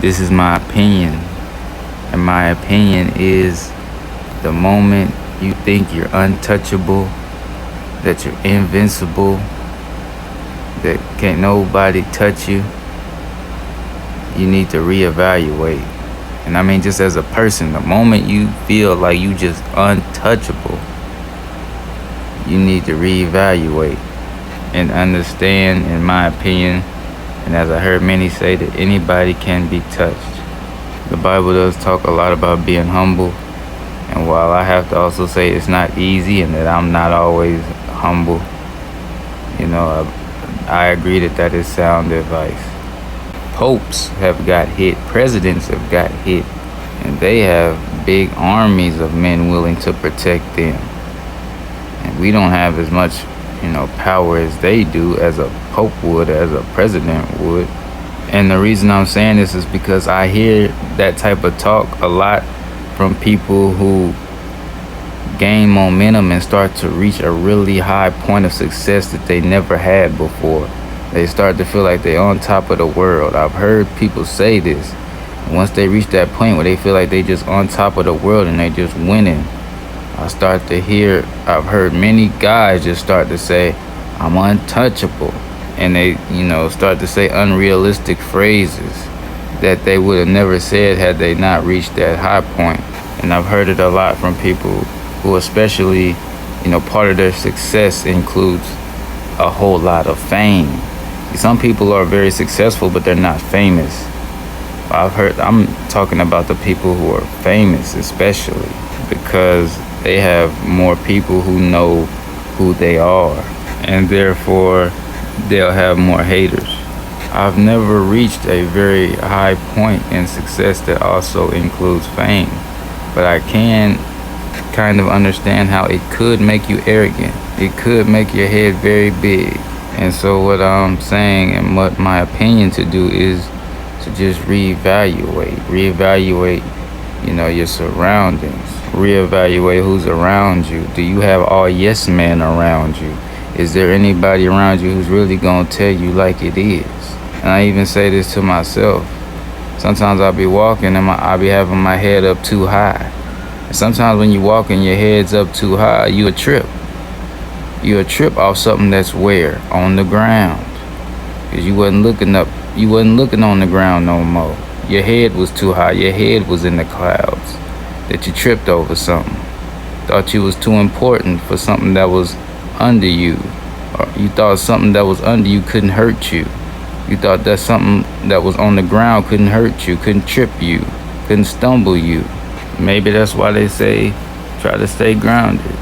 This is my opinion, and my opinion is the moment you think you're untouchable, that you're invincible, that can't nobody touch you, you need to reevaluate. And I mean, just as a person, the moment you feel like you just untouchable, you need to reevaluate and understand, in my opinion, and as I heard many say, that anybody can be touched. The Bible does talk a lot about being humble, and while I have to also say it's not easy and that I'm not always humble, I agree that that is sound advice. Popes have got hit, presidents have got hit, and they have big armies of men willing to protect them. And we don't have as much, power as they do, as a pope would, as a president would. And the reason I'm saying this is because I hear that type of talk a lot from people who gain momentum and start to reach a really high point of success that they never had before. They start to feel like they're on top of the world. I've heard people say this. Once they reach that point where they feel like they just on top of the world and they just winning, I've heard many guys just start to say, I'm untouchable. And they, start to say unrealistic phrases that they would have never said had they not reached that high point. And I've heard it a lot from people who especially, part of their success includes a whole lot of fame. Some people are very successful, but they're not famous. I'm talking about the people who are famous, especially because they have more people who know who they are, and therefore they'll have more haters. I've never reached a very high point in success that also includes fame, but I can kind of understand how it could make you arrogant. It could make your head very big. And so what I'm saying and what my opinion to do is to just reevaluate, your surroundings, reevaluate who's around you. Do you have all yes men around you? Is there anybody around you who's really gonna tell you like it is? And I even say this to myself. Sometimes I'll be walking and I'll be having my head up too high. And sometimes when you walk and your head's up too high, you'll trip. You'll trip off something that's where? On the ground. Because you wasn't looking on the ground no more. Your head was too high. Your head was in the clouds. That you tripped over something. Thought you was too important for something that was under you. Or you thought something that was under you couldn't hurt you. You thought that something that was on the ground couldn't hurt you, couldn't trip you, couldn't stumble you. Maybe that's why they say try to stay grounded.